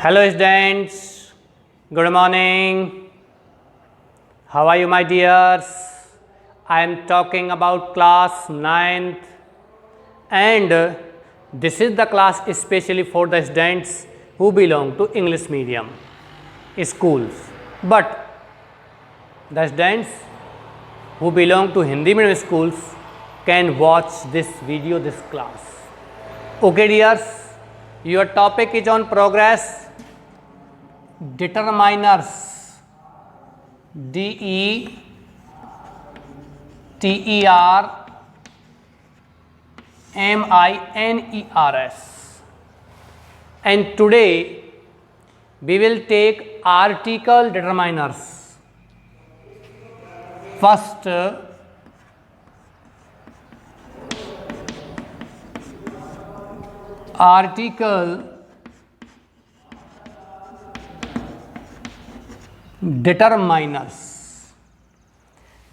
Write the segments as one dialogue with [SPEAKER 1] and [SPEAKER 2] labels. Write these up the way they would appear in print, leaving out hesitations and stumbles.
[SPEAKER 1] Hello students, good morning. How are you my dears? I am talking about class 9th and this is the class especially for the students who belong to English medium schools. But the students who belong to Hindi medium schools can watch this video, this class. Okay dears, your topic is on progress. Determiners, Determiners, and today we will take article determiners. First, article determiners.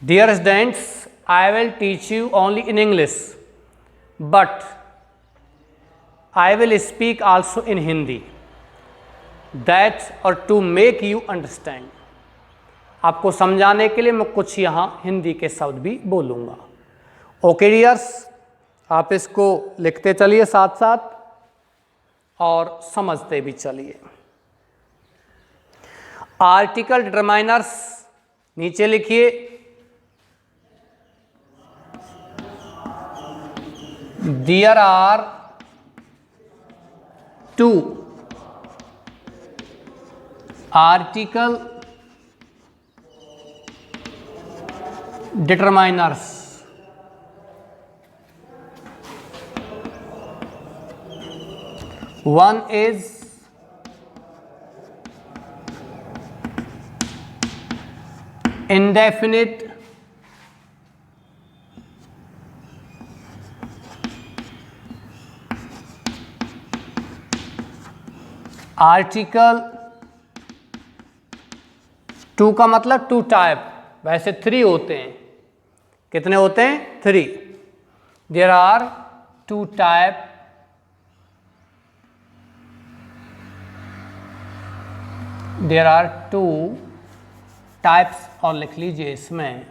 [SPEAKER 1] Dear students, I will teach you only in English, but I will speak also in Hindi. That or to make you understand. आपको समझाने के लिए मैं कुछ यहाँ हिंदी के शब्द भी बोलूँगा. ओके डियर्स, आप इसको लिखते चलिए साथ साथ और समझते भी चलिए. आर्टिकल डिटरमाइनर्स नीचे लिखिए. There are two article determiners. One is indefinite article. Two का मतलब टू टाइप, वैसे थ्री होते हैं. कितने होते हैं? Three. There are two type there are two types, और लिख लीजिए इसमें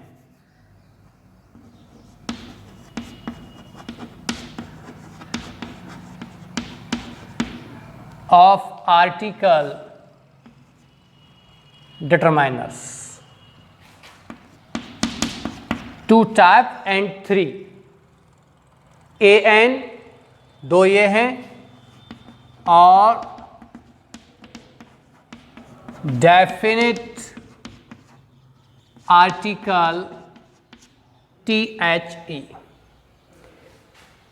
[SPEAKER 1] of article determiners. Two type and three. A an दो ये हैं और definite article THE.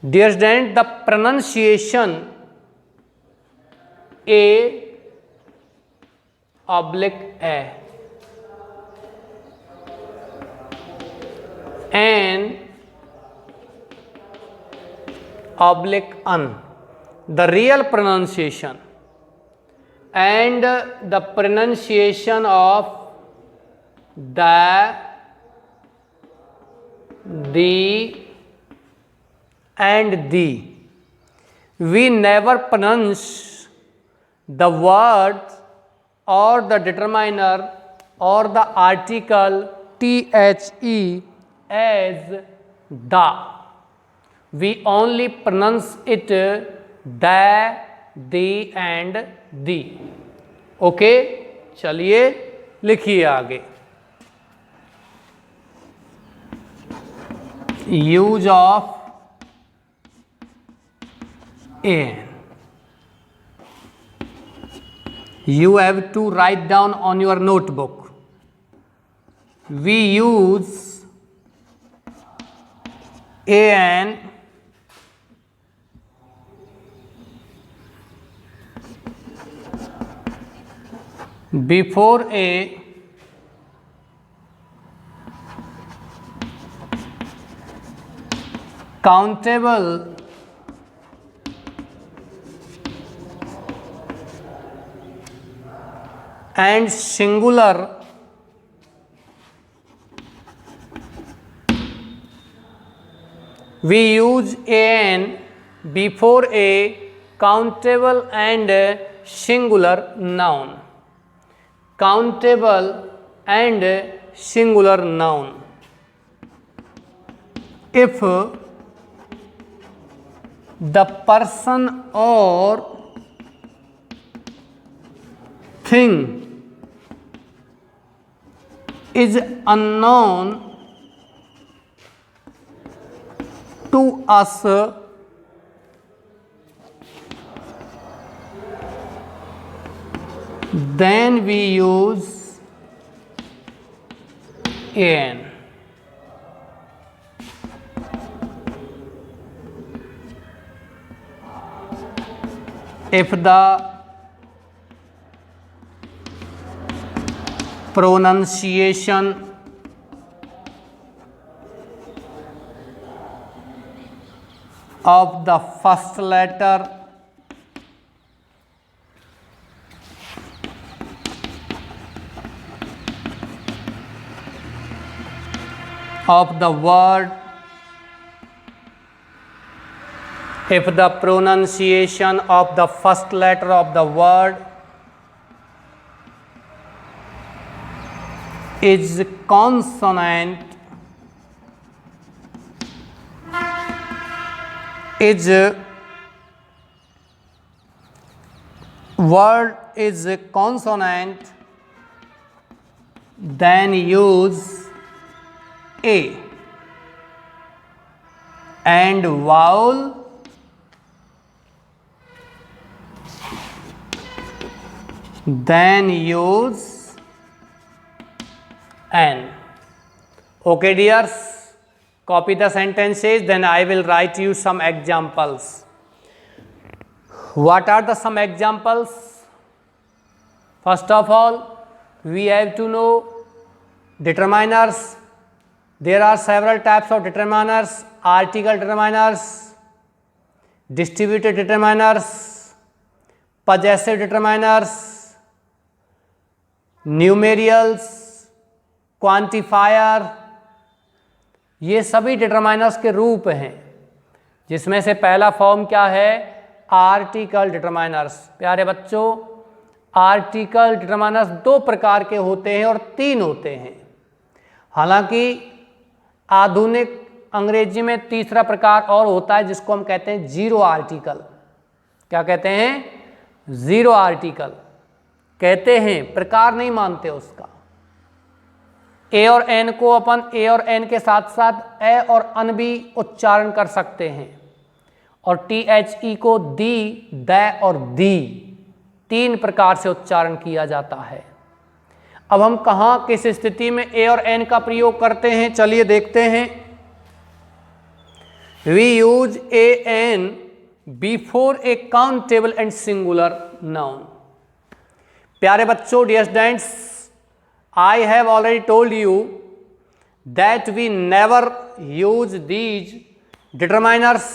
[SPEAKER 1] Dear student, the pronunciation A oblique A and oblique un, the real pronunciation, and the pronunciation of the and the. We never pronounce the word or the determiner or the article THE as the. We only pronounce it the and the. Okay, चलिए लिखिए आगे. Use of an. You have to write down on your notebook. We use an before a countable and singular we use an before a countable and singular noun. Countable and singular noun. If the person or thing is unknown to us, then we use an. If the pronunciation of the first letter of the word, if the pronunciation of the first letter of the word is consonant, word is consonant, then use a, and vowel then use an. Okay dears, copy the sentences, then I will write you some examples. What are the some examples? First of all, we have to know determiners. There are several types of determiners: article determiners, distributed determiners, possessive determiners, numerals, quantifier, ये सभी determiners के रूप हैं, जिसमें से पहला form क्या है? Article determiners. प्यारे बच्चों, आर्टिकल डिटरमाइनर्स दो प्रकार के होते हैं और तीन होते हैं। हालांकि आधुनिक अंग्रेजी में तीसरा प्रकार और होता है, जिसको हम कहते हैं जीरो आर्टिकल। क्या कहते हैं? जीरो आर्टिकल कहते हैं, प्रकार नहीं मानते उसका। ए और एन को अपन ए और एन के साथ साथ ए और अन भी उच्चारण कर सकते हैं, और टी एच ई को दी, द और दी तीन प्रकार से उच्चारण किया जाता है। अब हम कहाँ किस स्थिति में ए और एन का प्रयोग करते हैं, चलिए देखते हैं। We use a an before a countable and singular noun. प्यारे बच्चों, dear students, I have already told you that we never use these determiners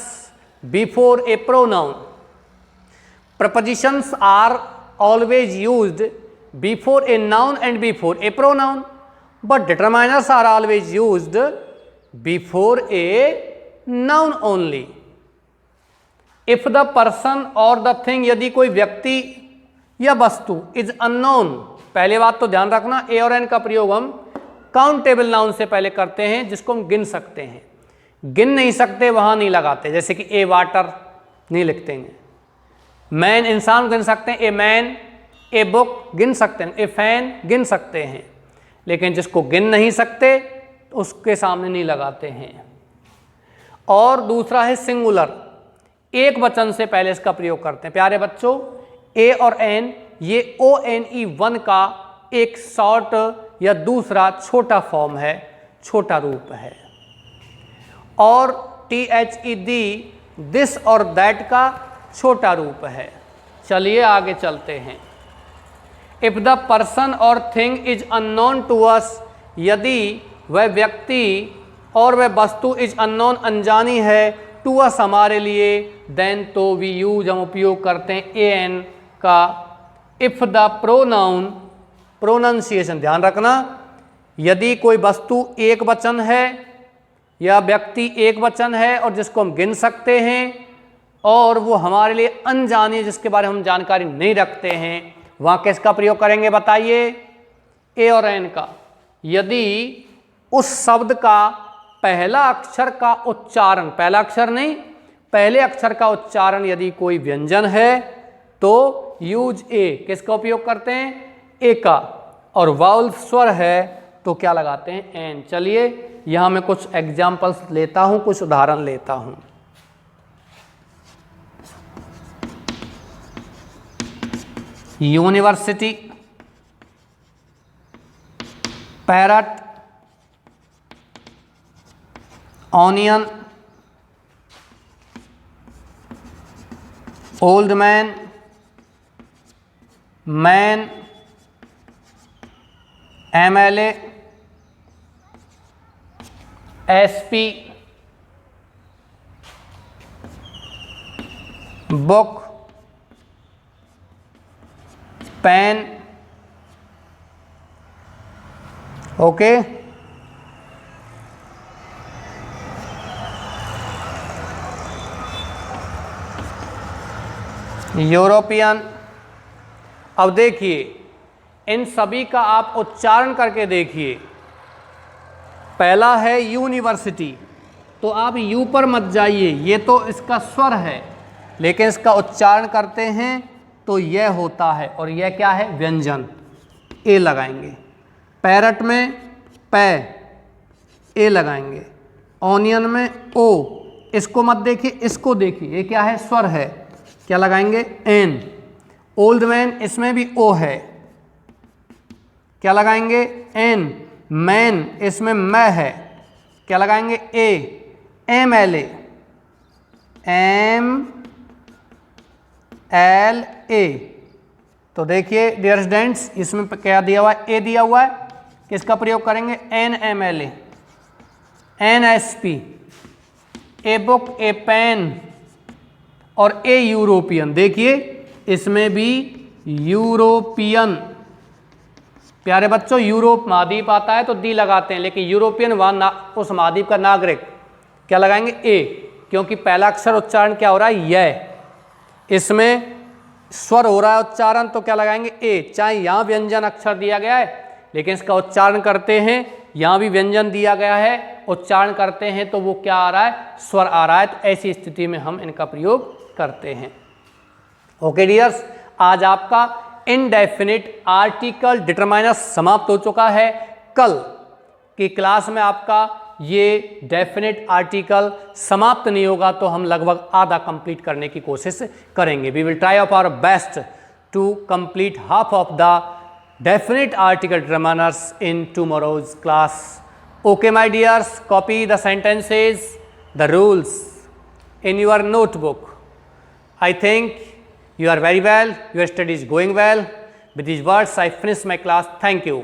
[SPEAKER 1] before a pronoun. Prepositions are always used before a noun and before a pronoun, but determiners are always used before a noun only. If the person or the thing, यदि कोई व्यक्ति या वस्तु is unknown, पहले बात तो ध्यान रखना, ए और एन का प्रयोग हम काउंटेबल नाउन से पहले करते हैं, जिसको हम गिन सकते हैं। गिन नहीं सकते वहाँ नहीं लगाते, जैसे कि ए वाटर नहीं लिखते हैं। मैन, इंसान गिन सकते हैं, ए मैन। ए बुक गिन सकते हैं, ए फैन गिन सकते हैं, लेकिन जिसको गिन नहीं सकते उसके सामने नहीं लगाते हैं। और दूसरा है सिंगुलर, एक वचन से पहले इसका प्रयोग करते हैं। प्यारे बच्चों, ए और एन ये ONE1 का एक शॉर्ट या दूसरा छोटा फॉर्म है, छोटा रूप है। और THED, दिस और दैट का छोटा रूप है। चलिए आगे चलते हैं। इफ द पर्सन और thing is unknown to us, यदि वह व्यक्ति और वह वस्तु इज अननोन अनजानी है, टू अस हमारे लिए, देन तो वी यूज हम उपयोग करते हैं AN का। इफ द प्रोनाउन, प्रोनाउंसिएशन ध्यान रखना, यदि कोई वस्तु एक वचन है या व्यक्ति एक वचन है और जिसको हम गिन सकते हैं, और वो हमारे लिए अनजानी है, जिसके बारे में हम जानकारी नहीं रखते हैं, वहां किसका प्रयोग करेंगे बताइए? ए और एन का। यदि उस शब्द का पहला अक्षर का उच्चारण, पहला अक्षर नहीं, पहले अक्षर का उच्चारण यदि कोई व्यंजन है तो यूज ए, किसका उपयोग करते हैं? ए का। और वाउल स्वर है तो क्या लगाते हैं? एन। चलिए यहां मैं कुछ एग्जाम्पल्स लेता हूं, कुछ उदाहरण लेता हूं। University, parrot, onion, old man, man, MLA, SP, book, pen. Okay, European. अब देखिए इन सभी का आप उच्चारण करके देखिए। पहला है यूनिवर्सिटी, तो आप यू पर मत जाइए, ये तो इसका स्वर है, लेकिन इसका उच्चारण करते हैं तो यह होता है, और यह क्या है? व्यंजन, ए लगाएंगे। पैरट में पै, ए लगाएंगे। ऑनियन में ओ, इसको मत देखिए, इसको देखिए, ये क्या है? स्वर है, क्या लगाएंगे? एन। ओल्ड मैन, इसमें भी ओ है, क्या लगाएंगे? एन। मैन, इसमें मैं है, क्या लगाएंगे? A. M L A, M L A. तो देखिए डियर स्टूडेंट्स, इसमें क्या दिया हुआ है? ए दिया हुआ है, किसका प्रयोग करेंगे? An M L A, an S P, a book, a pen और ए यूरोपियन। देखिए इसमें भी यूरोपियन। प्यारे बच्चों, यूरोप महाद्वीप आता है तो डी लगाते हैं, लेकिन यूरोपियन वहां उस महाद्वीप का नागरिक, क्या लगाएंगे? ए, क्योंकि पहला अक्षर उच्चारण क्या हो रहा है? यह। इसमें स्वर हो रहा है उच्चारण, तो क्या लगाएंगे? ए। चाहे यहां व्यंजन अक्षर दिया गया है, लेकिन इसका उच्चारण करते हैं, यहां भी व्यंजन दिया गया है, उच्चारण करते हैं तो वो क्या आ रहा है? स्वर आ रहा है। तो ऐसी स्थिति में हम इनका प्रयोग करते हैं। ओके डियर्स, आज आपका इनडेफिनिट आर्टिकल डिटरमाइनर समाप्त हो चुका है। कल की क्लास में आपका ये डेफिनेट आर्टिकल समाप्त नहीं होगा, तो हम लगभग आधा कंप्लीट करने की कोशिश करेंगे। We will try of our best to complete half of the definite article determiners in tomorrow's class. Okay my dears, copy the sentences, the rules in your notebook. I think you are very well, your study is going well. With these words I finish my class. Thank you.